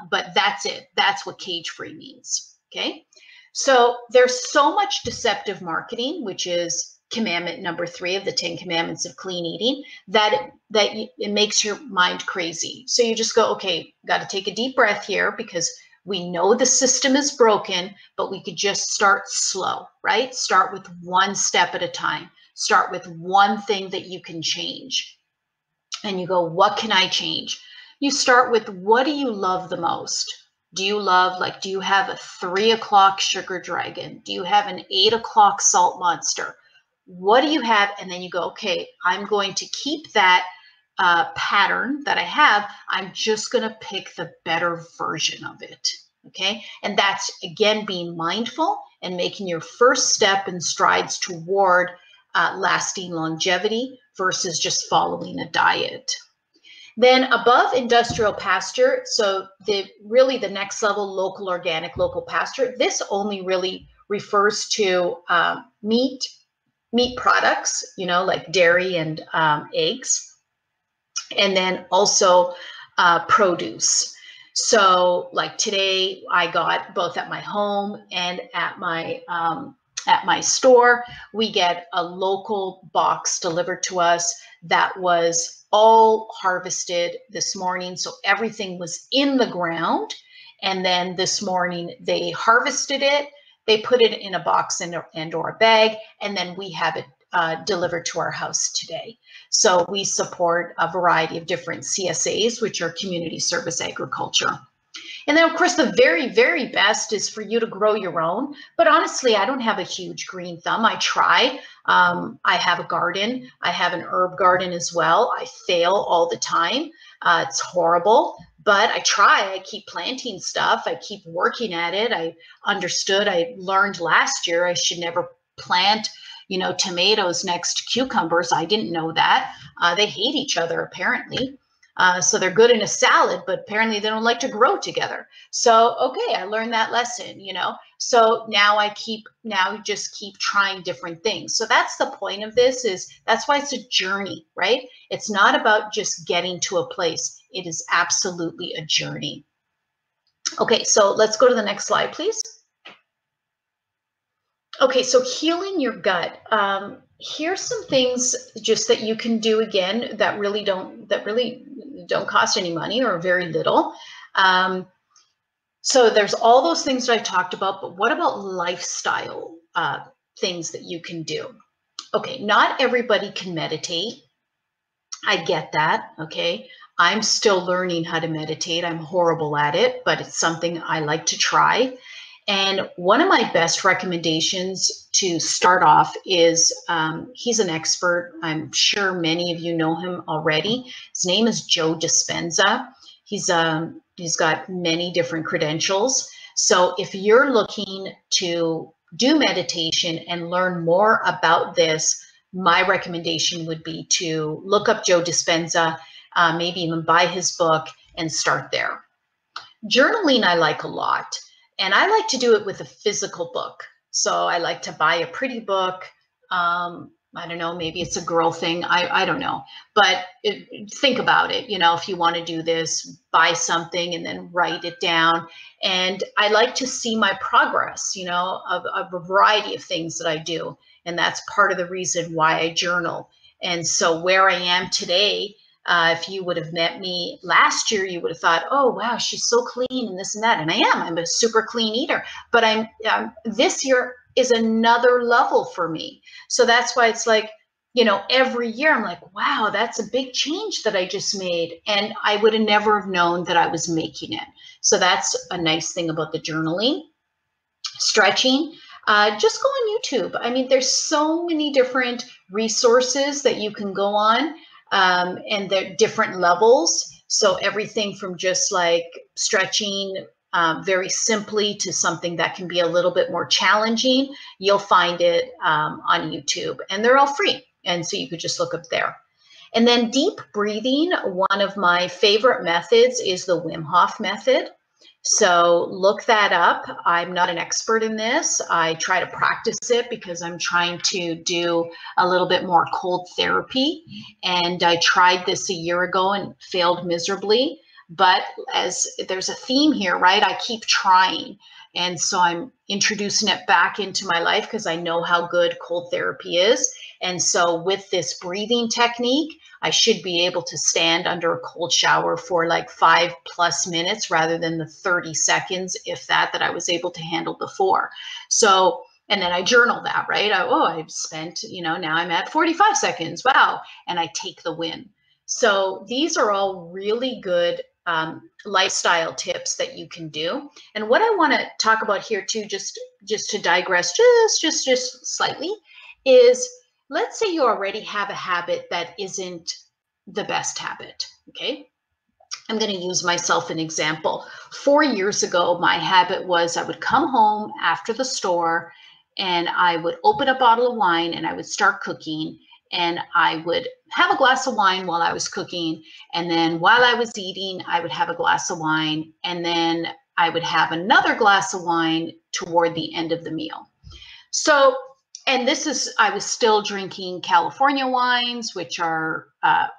But that's it. That's what cage-free means. Okay, so there's so much deceptive marketing, which is commandment number 3 of the 10 commandments of clean eating, that it makes your mind crazy. So you just go, okay, got to take a deep breath here, because we know the system is broken, but we could just start slow, right? Start with one step at a time. Start with one thing that you can change. And you go, what can I change? You start with, what do you love the most? Do you have a 3 o'clock sugar dragon? Do you have an 8 o'clock salt monster? What do you have? And then you go, okay, I'm going to keep that pattern that I have. I'm just going to pick the better version of it. Okay. And that's, again, being mindful and making your first step and strides toward lasting longevity versus just following a diet. Then above industrial pasture, so the next level, local organic, local pasture, this only really refers to meat products, like dairy and eggs, and then also produce. So like today, I got both at my home and at my store, we get a local box delivered to us that was all harvested this morning. So everything was in the ground. And then this morning they harvested it. They put it in a box and or a bag, and then we have it delivered to our house today. So we support a variety of different CSAs, which are community service agriculture. And then, of course, the very, very best is for you to grow your own. But honestly, I don't have a huge green thumb. I try. I have a garden. I have an herb garden as well. I fail all the time. It's horrible, but I try. I keep planting stuff. I keep working at it. I learned last year I should never plant, tomatoes next to cucumbers. I didn't know that. They hate each other, apparently. So they're good in a salad, but apparently they don't like to grow together. So, okay, I learned that lesson, So now just keep trying different things. So that's the point of this, that's why it's a journey, right? It's not about just getting to a place. It is absolutely a journey. Okay, so let's go to the next slide, please. Okay, so healing your gut. here's some things just that you can do again that really don't cost any money or very little. So there's all those things that I talked about, but what about lifestyle things that you can do? Okay, not everybody can meditate. I get that, okay? I'm still learning how to meditate. I'm horrible at it, but it's something I like to try. And one of my best recommendations to start off is, he's an expert. I'm sure many of you know him already. His name is Joe Dispenza. He's got many different credentials. So if you're looking to do meditation and learn more about this, my recommendation would be to look up Joe Dispenza, maybe even buy his book and start there. Journaling I like a lot, and I like to do it with a physical book. So I like to buy a pretty book. I don't know, maybe it's a girl thing. I don't know, but think about it. You know, if you want to do this, buy something and then write it down. And I like to see my progress, you know, of a variety of things that I do. And that's part of the reason why I journal. And so where I am today, if you would have met me last year, you would have thought, oh, wow, she's so clean and this and that. And I am. I'm a super clean eater. But this year is another level for me. So that's why it's like, you know, every year I'm like, wow, that's a big change that I just made. And I would have never have known that I was making it. So that's a nice thing about the journaling. Stretching. Just go on YouTube. I mean, there's so many different resources that you can go on, and they're different levels. So everything from just like stretching very simply to something that can be a little bit more challenging, you'll find it on YouTube, and they're all free. And so you could just look up there. And then deep breathing, one of my favorite methods is the Wim Hof method. So look that up. I'm not an expert in this. I try to practice it because I'm trying to do a little bit more cold therapy. And I tried this a year ago and failed miserably. But as there's a theme here, right? I keep trying. And so I'm introducing it back into my life because I know how good cold therapy is. And so with this breathing technique, I should be able to stand under a cold shower for like 5+ minutes rather than the 30 seconds, if that I was able to handle before. So, and then I journal that, right? I've spent, you know, now I'm at 45 seconds. Wow. And I take the win. So these are all really good lifestyle tips that you can do. And what I want to talk about here too, just to digress just slightly, is let's say you already have a habit that isn't the best habit, okay? I'm going to use myself an example. 4 years ago, my habit was I would come home after the store and I would open a bottle of wine and I would start cooking, and I would have a glass of wine while I was cooking, and then while I was eating, I would have a glass of wine, and then I would have another glass of wine toward the end of the meal. So, and this is, I was still drinking California wines, which are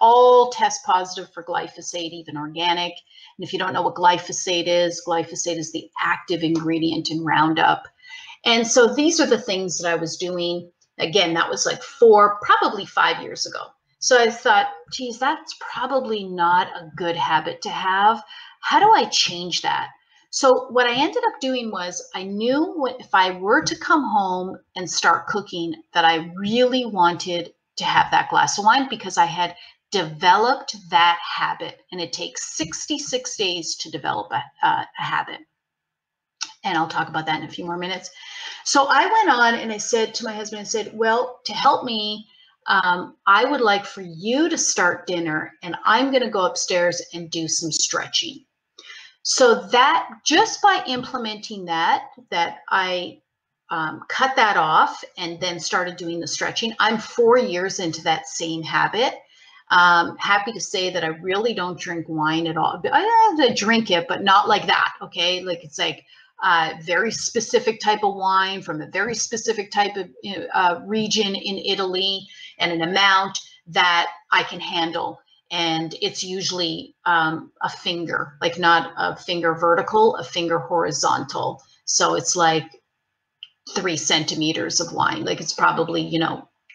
all test positive for glyphosate, even organic. And if you don't know what glyphosate is the active ingredient in Roundup. And so these are the things that I was doing. Again, that was like probably 5 years ago. So I thought, geez, that's probably not a good habit to have. How do I change that? So what I ended up doing was I knew if I were to come home and start cooking that I really wanted to have that glass of wine, because I had developed that habit, and it takes 66 days to develop a habit. And I'll talk about that in a few more minutes. So I went on and I said to my husband, I said, well, to help me, I would like for you to start dinner, and I'm going to go upstairs and do some stretching. So that just by implementing that I cut that off and then started doing the stretching. I'm 4 years into that same habit. Happy to say that I really don't drink wine at all. I have to drink it, but not like that. Okay. Like it's like a very specific type of wine from a very specific type of region in Italy, and an amount that I can handle. And it's usually a finger, like not a finger vertical, a finger horizontal. So it's like 3 centimeters of wine. Like it's probably,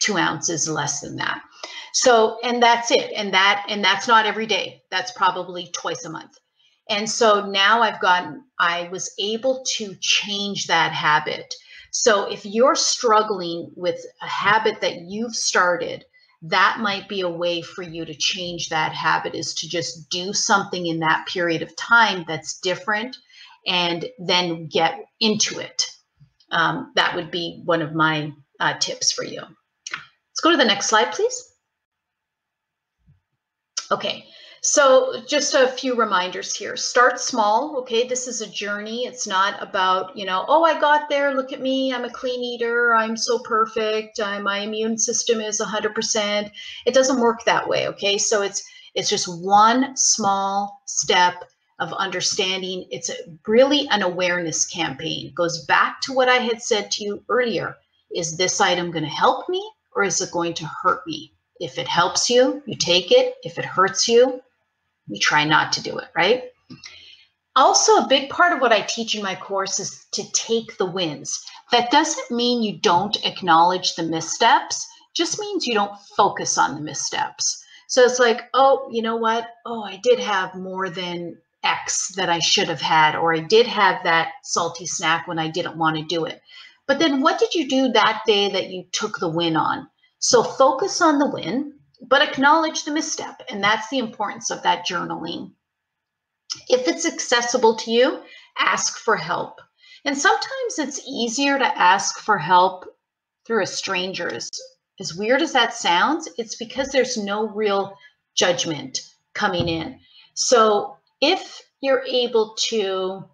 2 ounces less than that. So, and that's it. And that's not every day. That's probably twice a month. And so now I was able to change that habit. So if you're struggling with a habit that you've started, that might be a way for you to change that habit, is to just do something in that period of time that's different and then get into it. That would be one of my tips for you. Let's go to the next slide, please. Okay, so just a few reminders here. Start small, okay? This is a journey. It's not about, oh, I got there, look at me, I'm a clean eater, I'm so perfect, my immune system is 100%. It doesn't work that way, okay? So it's just one small step of understanding. It's really an awareness campaign. It goes back to what I had said to you earlier. Is this item going to help me, or is it going to hurt me? If it helps you, you take it. If it hurts you, you try not to do it, right? Also, a big part of what I teach in my course is to take the wins. That doesn't mean you don't acknowledge the missteps, just means you don't focus on the missteps. So it's like, oh, you know what? Oh, I did have more than X that I should have had, or I did have that salty snack when I didn't want to do it. But then what did you do that day that you took the win on? So focus on the win, but acknowledge the misstep. And that's the importance of that journaling. If it's accessible to you, ask for help. And sometimes it's easier to ask for help through a stranger. As weird as that sounds, it's because there's no real judgment coming in. So if you're able to,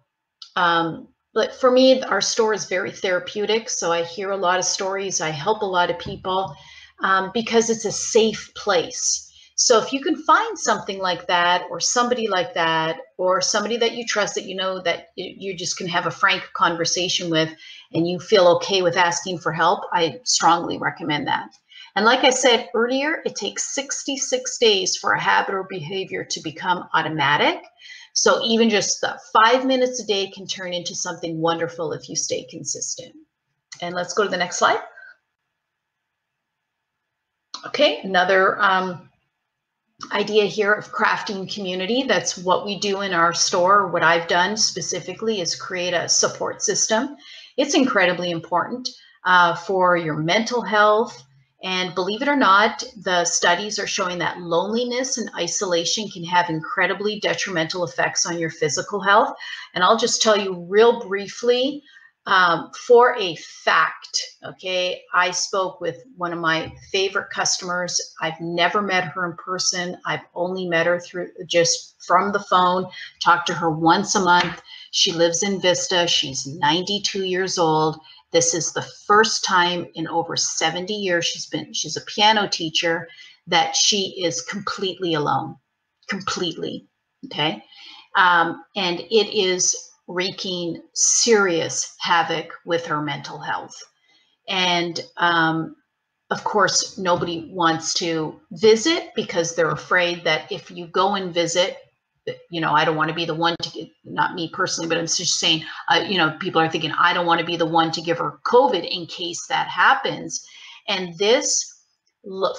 but for me, our store is very therapeutic. So I hear a lot of stories. I help a lot of people because it's a safe place. So if you can find something like that, or somebody like that, or somebody that you trust, that you know that you just can have a frank conversation with, and you feel okay with asking for help, I strongly recommend that. And like I said earlier, it takes 66 days for a habit or behavior to become automatic. So even just 5 minutes a day can turn into something wonderful if you stay consistent. And let's go to the next slide. Okay, another idea here of crafting community. That's what we do in our store. What I've done specifically is create a support system. It's incredibly important for your mental health. And believe it or not, the studies are showing that loneliness and isolation can have incredibly detrimental effects on your physical health. And I'll just tell you real briefly, for a fact, okay, I spoke with one of my favorite customers. I've never met her in person. I've only met her through just from the phone, talked to her once a month. She lives in Vista. She's 92 years old. This is the first time in over 70 years she's a piano teacher that she is completely alone, completely, okay? And it is wreaking serious havoc with her mental health. And of course, nobody wants to visit because they're afraid that if you go and visit, I don't want to be the one to, not me personally, but I'm just saying, people are thinking, I don't want to be the one to give her COVID in case that happens. And this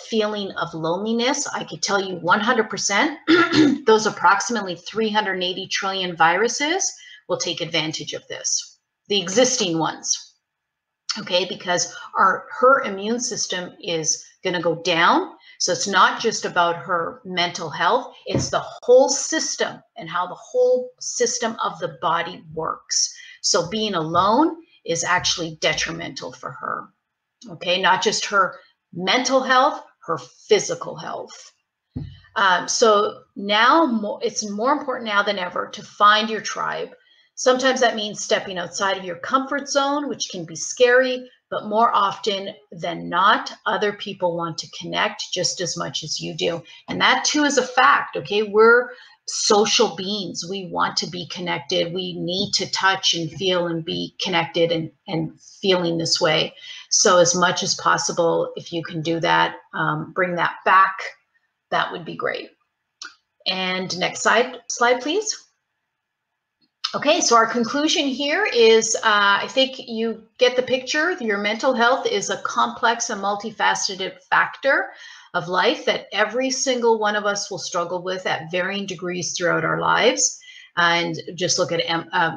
feeling of loneliness, I could tell you 100%, those approximately 380 trillion viruses will take advantage of this, the existing ones, okay, because her immune system is going to go down. So it's not just about her mental health, it's the whole system and how the whole system of the body works. So being alone is actually detrimental for her, okay? Not just her mental health, her physical health. So now it's more important now than ever to find your tribe. Sometimes that means stepping outside of your comfort zone, which can be scary, but more often than not, other people want to connect just as much as you do. And that too is a fact, okay? We're social beings. We want to be connected. We need to touch and feel and be connected and feeling this way. So as much as possible, if you can do that, bring that back, that would be great. And next slide, please. Okay, so our conclusion here is, I think you get the picture. Your mental health is a complex and multifaceted factor of life that every single one of us will struggle with at varying degrees throughout our lives. And just look at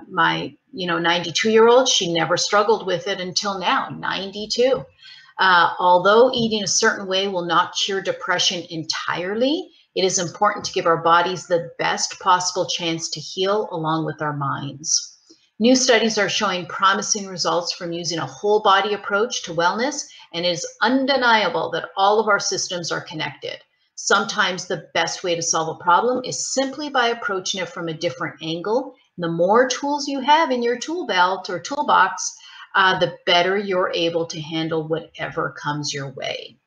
my 92-year-old. She never struggled with it until now, 92. Although eating a certain way will not cure depression entirely, it is important to give our bodies the best possible chance to heal along with our minds. New studies are showing promising results from using a whole body approach to wellness, and it is undeniable that all of our systems are connected. Sometimes the best way to solve a problem is simply by approaching it from a different angle. The more tools you have in your tool belt or toolbox, the better you're able to handle whatever comes your way.